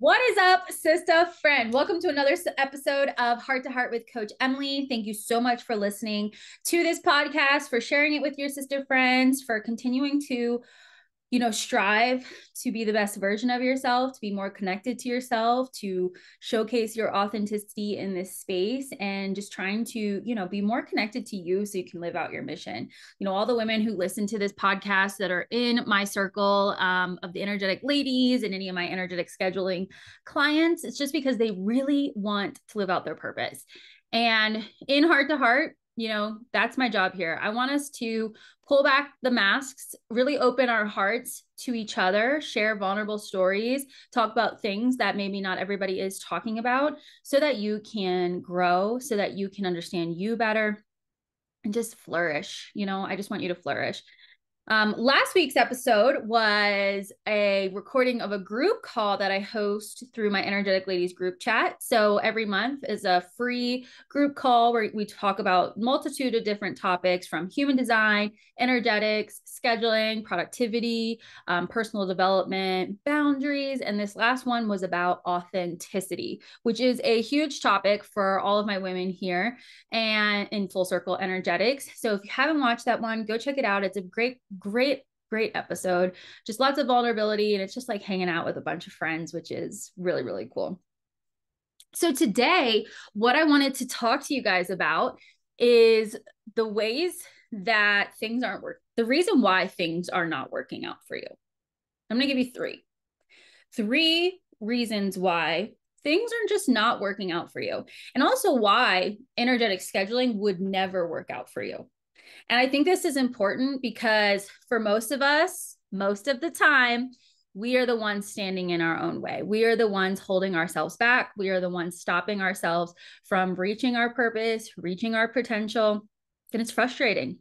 What is up, sister friend? Welcome to another episode of Heart to Heart with Coach Emily. Thank you so much for listening to this podcast, for sharing it with your sister friends, for continuing to strive to be the best version of yourself, to be more connected to yourself, to showcase your authenticity in this space, and just trying to, be more connected to you so you can live out your mission. All the women who listen to this podcast that are in my circle of the energetic ladies and any of my energetic scheduling clients, it's just because they really want to live out their purpose. And in Heart to Heart, that's my job here. I want us to pull back the masks, really open our hearts to each other, share vulnerable stories, talk about things that maybe not everybody is talking about so that you can grow, so that you can understand you better and just flourish. I just want you to flourish. Last week's episode was a recording of a group call that I host through my Energetic Ladies group chat. So every month is a free group call where we talk about multitude of different topics from human design, energetics, scheduling, productivity, personal development, boundaries. And this last one was about authenticity, which is a huge topic for all of my women here and in Full Circle Energetics. So if you haven't watched that one, go check it out. It's a great episode. Just lots of vulnerability. And it's just like hanging out with a bunch of friends, which is really, really cool. So today, what I wanted to talk to you guys about is the ways that things aren't working, the reason why things are not working out for you. I'm going to give you three reasons why things are just not working out for you. And also why energetic scheduling would never work out for you. And I think this is important because for most of us, most of the time, we are the ones standing in our own way. We are the ones holding ourselves back. We are the ones stopping ourselves from reaching our purpose, reaching our potential. And it's frustrating.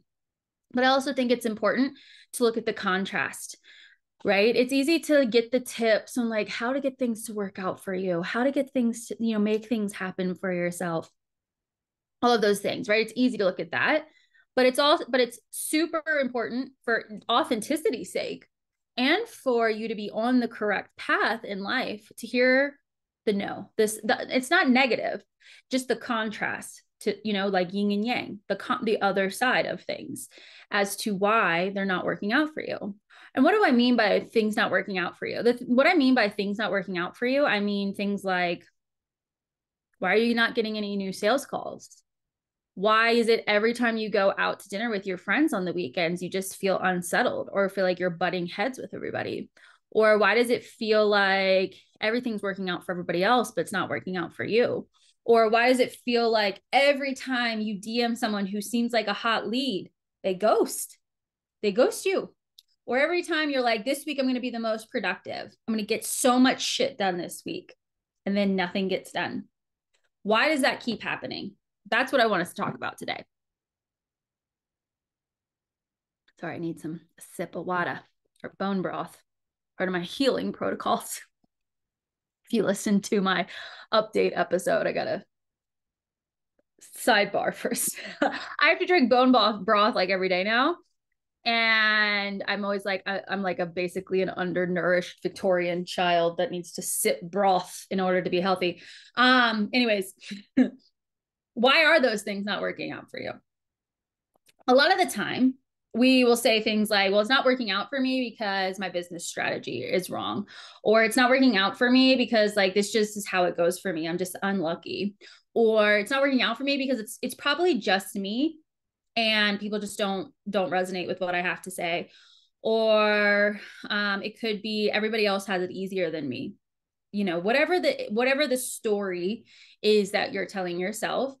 But I also think it's important to look at the contrast, right? It's easy to get the tips on like how to get things to work out for you, how to get things to, make things happen for yourself. All of those things, right? It's easy to look at that. But it's super important for authenticity's sake and for you to be on the correct path in life to hear the no. It's not negative, just the contrast to, like yin and yang, the other side of things as to why they're not working out for you. And what do I mean by things not working out for you? What I mean by things not working out for you, I mean things like, why are you not getting any new sales calls? Why is it every time you go out to dinner with your friends on the weekends, you just feel unsettled or feel like you're butting heads with everybody? Or why does it feel like everything's working out for everybody else, but it's not working out for you? Or why does it feel like every time you DM someone who seems like a hot lead, they ghost you? Or every time you're like, this week, I'm going to be the most productive. I'm going to get so much shit done this week. And then nothing gets done. Why does that keep happening? That's what I want us to talk about today. Sorry, I need some sip of water or bone broth, part of my healing protocols. If you listen to my update episode, I got a sidebar first. I have to drink bone broth like every day now. And I'm always like, I'm like basically an undernourished Victorian child that needs to sip broth in order to be healthy. Anyways, why are those things not working out for you? A lot of the time, we will say things like, well, it's not working out for me because my business strategy is wrong. Or it's not working out for me because like, this just is how it goes for me. I'm just unlucky. Or it's not working out for me because it's probably just me and people just don't resonate with what I have to say. Or it could be everybody else has it easier than me. Whatever the story is that you're telling yourself,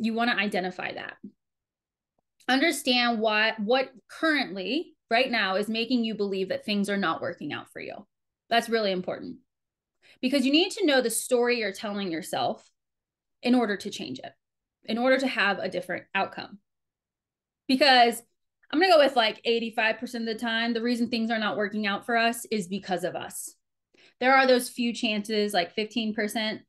you want to identify that. Understand what currently right now is making you believe that things are not working out for you. That's really important because you need to know the story you're telling yourself in order to change it, in order to have a different outcome. Because I'm going to go with like 85% of the time, the reason things are not working out for us is because of us. There are those few chances, like 15%,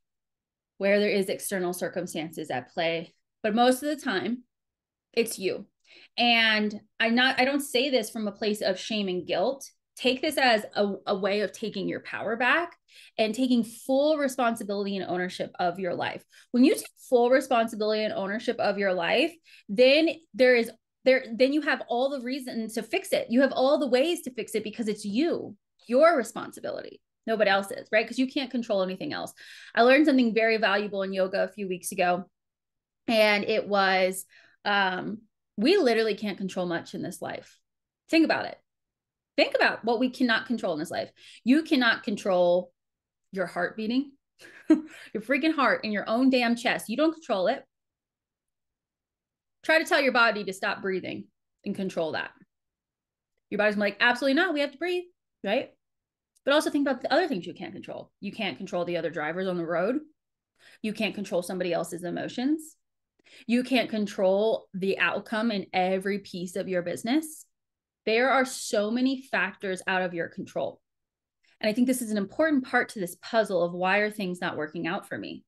where there is external circumstances at play. But most of the time, it's you. And I don't say this from a place of shame and guilt. take this as a way of taking your power back and taking full responsibility and ownership of your life. When you take full responsibility and ownership of your life, then then you have all the reasons to fix it. You have all the ways to fix it because it's your responsibility. Nobody else's, right? Because you can't control anything else. I learned something very valuable in yoga a few weeks ago, and it was we literally can't control much in this life. Think about it. Think about what we cannot control in this life. You cannot control your heart beating, your freaking heart in your own damn chest. You don't control it. Try to tell your body to stop breathing and control that. Your body's like, absolutely not. We have to breathe, right? But also think about the other things you can't control. You can't control the other drivers on the road. You can't control somebody else's emotions. You can't control the outcome in every piece of your business. There are so many factors out of your control. And I think this is an important part to this puzzle of why are things not working out for me?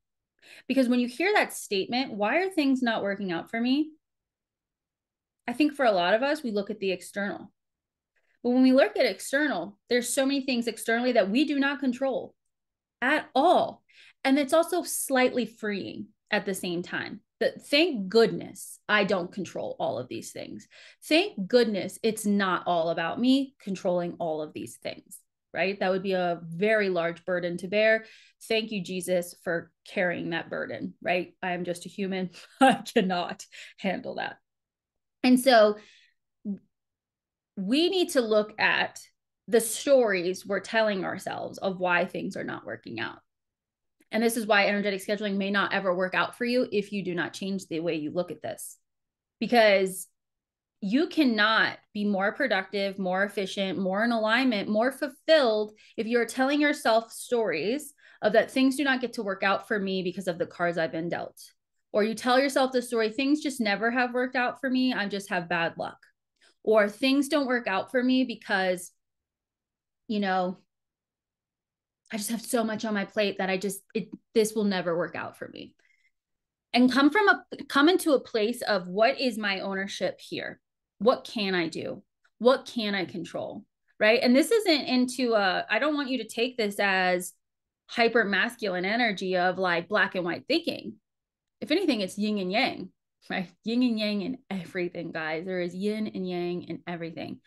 Because when you hear that statement, why are things not working out for me? I think for a lot of us, we look at the external. But when we look at external, there's so many things externally that we do not control at all. And it's also slightly freeing at the same time. That thank goodness I don't control all of these things. Thank goodness it's not all about me controlling all of these things, right? That would be a very large burden to bear. Thank you, Jesus, for carrying that burden, right? I am just a human. I cannot handle that. And so we need to look at the stories we're telling ourselves of why things are not working out. And this is why energetic scheduling may not ever work out for you if you do not change the way you look at this. Because you cannot be more productive, more efficient, more in alignment, more fulfilled if you're telling yourself stories of that things do not get to work out for me because of the cards I've been dealt. Or you tell yourself the story, things just never have worked out for me. I just have bad luck. Or things don't work out for me because, I just have so much on my plate that this will never work out for me. And come into a place of what is my ownership here? What can I do? What can I control? Right. And this isn't I don't want you to take this as hyper masculine energy of like black and white thinking. If anything, it's yin and yang, right? Yin and yang in everything, guys. There is yin and yang in everything.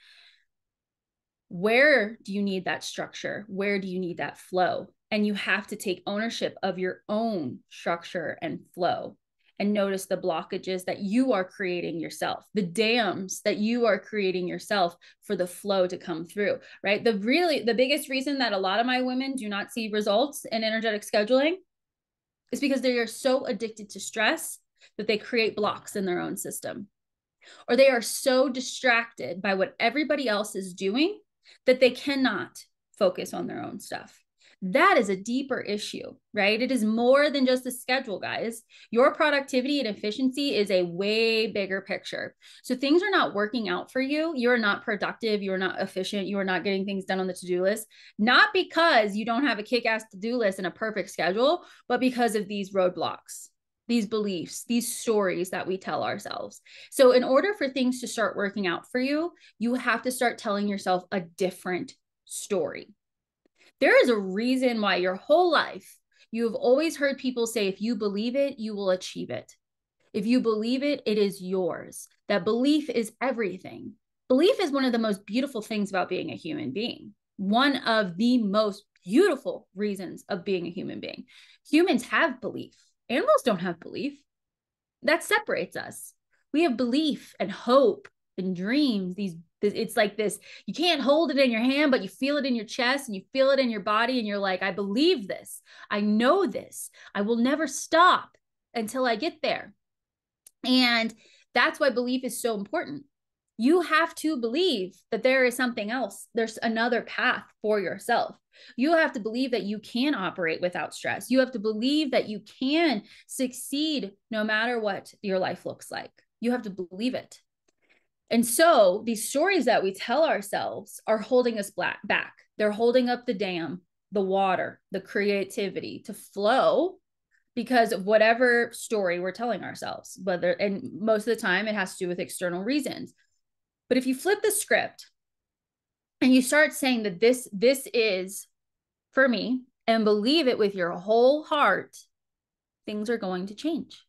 Where do you need that structure? Where do you need that flow? And you have to take ownership of your own structure and flow and notice the blockages that you are creating yourself, the dams that you are creating yourself for the flow to come through, right? The biggest reason that a lot of my women do not see results in energetic scheduling is because they are so addicted to stress that they create blocks in their own system. Or they are so distracted by what everybody else is doing that they cannot focus on their own stuff. That is a deeper issue, right? It is more than just a schedule, guys. Your productivity and efficiency is a way bigger picture. So things are not working out for you. You're not productive. You're not efficient. You are not getting things done on the to-do list, not because you don't have a kick-ass to-do list and a perfect schedule, but because of these roadblocks, these beliefs, these stories that we tell ourselves. So in order for things to start working out for you, you have to start telling yourself a different story. There is a reason why your whole life you have always heard people say, if you believe it, you will achieve it. If you believe it, it is yours. That belief is everything. Belief is one of the most beautiful things about being a human being. One of the most beautiful reasons of being a human being. Humans have belief. Animals don't have belief. That separates us. We have belief and hope and dreams. It's like this, you can't hold it in your hand, but you feel it in your chest and you feel it in your body. And you're like, I believe this. I know this. I will never stop until I get there. And that's why belief is so important. You have to believe that there is something else. There's another path for yourself. You have to believe that you can operate without stress. You have to believe that you can succeed no matter what your life looks like. You have to believe it. And so these stories that we tell ourselves are holding us back. They're holding up the dam, the water, the creativity to flow because of whatever story we're telling ourselves, and most of the time it has to do with external reasons. But if you flip the script and you start saying that this is for me, and believe it with your whole heart, things are going to change.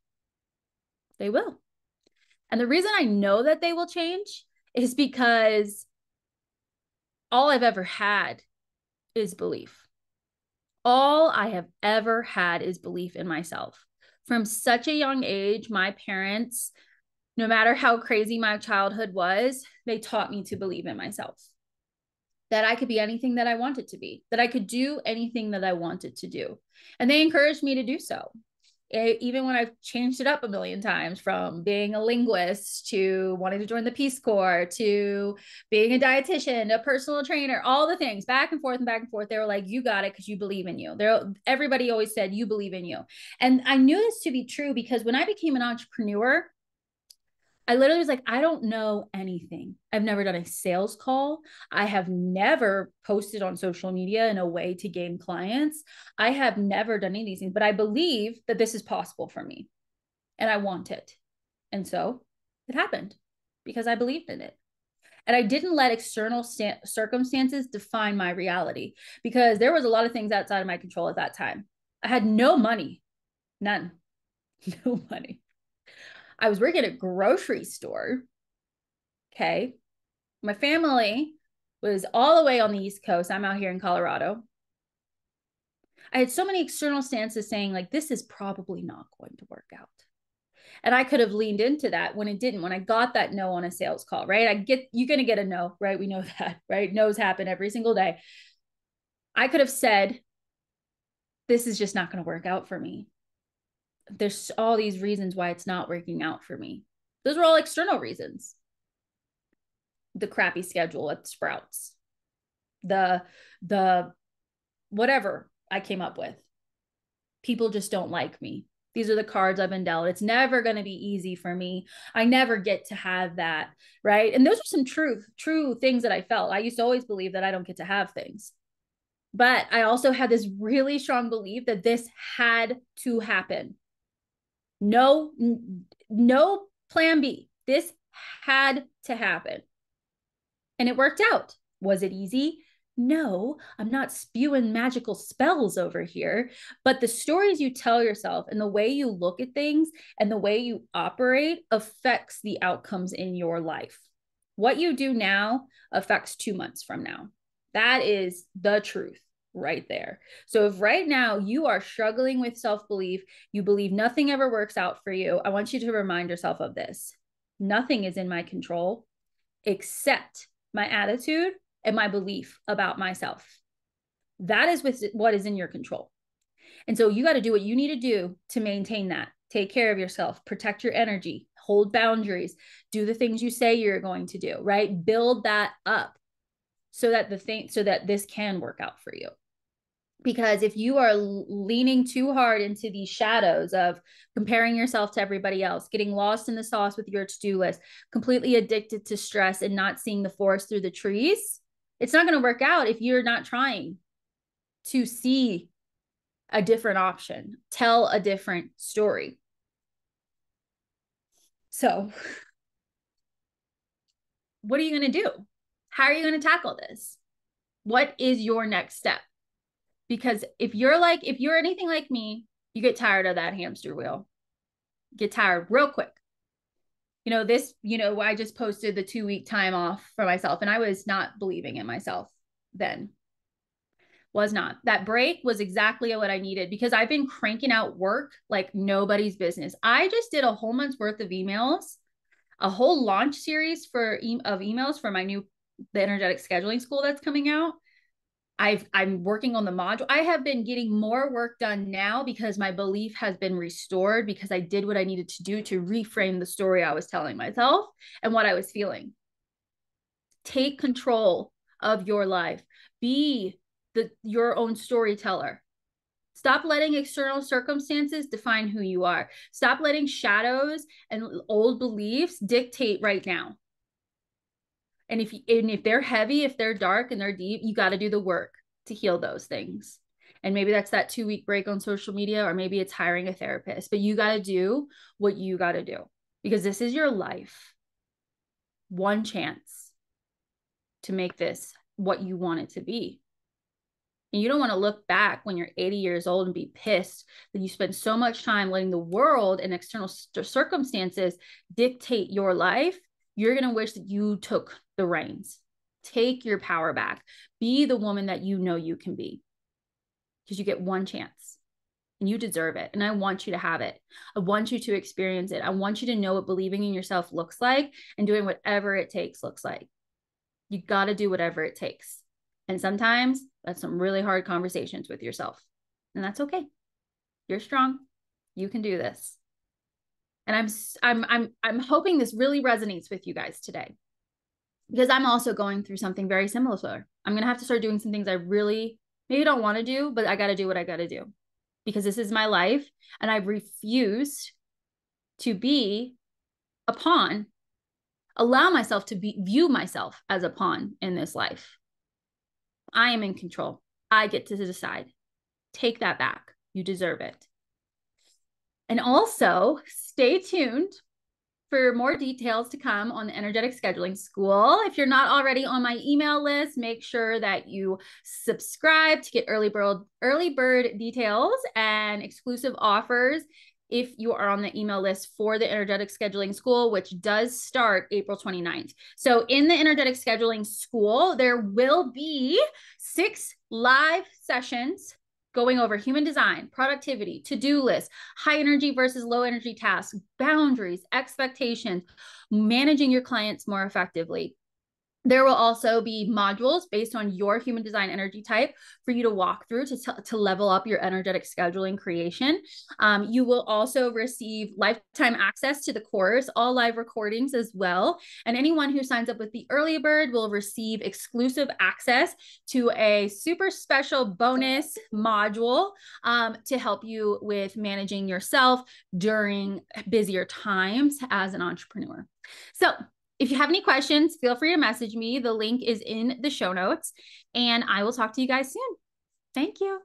They will. And the reason I know that they will change is because all I've ever had is belief. All I have ever had is belief in myself. From such a young age, my parents, no matter how crazy my childhood was, they taught me to believe in myself. That I could be anything that I wanted to be, that I could do anything that I wanted to do. And they encouraged me to do so. Even when I've changed it up a million times, from being a linguist to wanting to join the Peace Corps to being a dietitian, a personal trainer, all the things back and forth and back and forth. They were like, you got it because you believe in you. Everybody always said, you believe in you. And I knew this to be true because when I became an entrepreneur, I literally was like, I don't know anything. I've never done a sales call. I have never posted on social media in a way to gain clients. I have never done any of these things, but I believe that this is possible for me and I want it. And so it happened because I believed in it. And I didn't let external circumstances define my reality, because there was a lot of things outside of my control at that time. I had no money, none, no money. I was working at a grocery store. Okay. My family was all the way on the East Coast. I'm out here in Colorado. I had so many external stances saying, like, this is probably not going to work out. And I could have leaned into that when it didn't, when I got that no on a sales call, right? You're going to get a no, right? We know that, right? No's happen every single day. I could have said, this is just not going to work out for me. There's all these reasons why it's not working out for me. Those were all external reasons. The crappy schedule at Sprouts, the whatever I came up with. People just don't like me. These are the cards I've been dealt. It's never going to be easy for me. I never get to have that, right? And those are some true things that I felt. I used to always believe that I don't get to have things. But I also had this really strong belief that this had to happen. No plan B. This had to happen. And it worked out. Was it easy? No, I'm not spewing magical spells over here, but the stories you tell yourself and the way you look at things and the way you operate affects the outcomes in your life. What you do now affects 2 months from now. That is the truth right there. So if right now you are struggling with self-belief, you believe nothing ever works out for you, I want you to remind yourself of this. Nothing is in my control except my attitude and my belief about myself. That is what is in your control. And so you got to do what you need to do to maintain that. Take care of yourself, protect your energy, hold boundaries, do the things you say you're going to do, right? Build that up so that this can work out for you. Because if you are leaning too hard into these shadows of comparing yourself to everybody else, getting lost in the sauce with your to-do list, completely addicted to stress and not seeing the forest through the trees, it's not going to work out if you're not trying to see a different option, tell a different story. So what are you going to do? How are you going to tackle this? What is your next step? Because if you're anything like me, you get tired of that hamster wheel. Get tired real quick. I just posted the 2-week time off for myself, and I was not believing in myself then. Was not. That break was exactly what I needed, because I've been cranking out work like nobody's business. I just did a whole month's worth of emails, a whole launch series of emails for the energetic scheduling school that's coming out. I'm working on the module. I have been getting more work done now because my belief has been restored, because I did what I needed to do to reframe the story I was telling myself and what I was feeling. Take control of your life. Be your own storyteller. Stop letting external circumstances define who you are. Stop letting shadows and old beliefs dictate right now. And if they're heavy, if they're dark and they're deep, you got to do the work to heal those things. And maybe that's that 2-week break on social media, or maybe it's hiring a therapist, but you got to do what you got to do, because this is your life. One chance to make this what you want it to be. And you don't want to look back when you're 80 years old and be pissed that you spent so much time letting the world and external circumstances dictate your life. You're going to wish that you took the reins. Take your power back. Be the woman that you know you can be, because you get one chance and you deserve it. And I want you to have it. I want you to experience it. I want you to know what believing in yourself looks like and doing whatever it takes looks like. You got to do whatever it takes. And sometimes that's some really hard conversations with yourself. And that's okay. You're strong. You can do this. And I'm hoping this really resonates with you guys today, because I'm also going through something very similar. I'm going to have to start doing some things I really maybe don't want to do, but I got to do what I got to do, because this is my life and I've refused to be a pawn, allow myself to view myself as a pawn in this life. I am in control. I get to decide. Take that back. You deserve it. And also stay tuned for more details to come on the Energetic Scheduling School. If you're not already on my email list, make sure that you subscribe to get early bird details and exclusive offers if you are on the email list for the Energetic Scheduling School, which does start April 29th. So in the Energetic Scheduling School, there will be 6 live sessions going over human design, productivity, to-do lists, high energy versus low energy tasks, boundaries, expectations, managing your clients more effectively. There will also be modules based on your human design energy type for you to walk through to level up your energetic scheduling creation. You will also receive lifetime access to the course, all live recordings as well. And anyone who signs up with the early bird will receive exclusive access to a super special bonus module to help you with managing yourself during busier times as an entrepreneur. So if you have any questions, feel free to message me. The link is in the show notes, and I will talk to you guys soon. Thank you.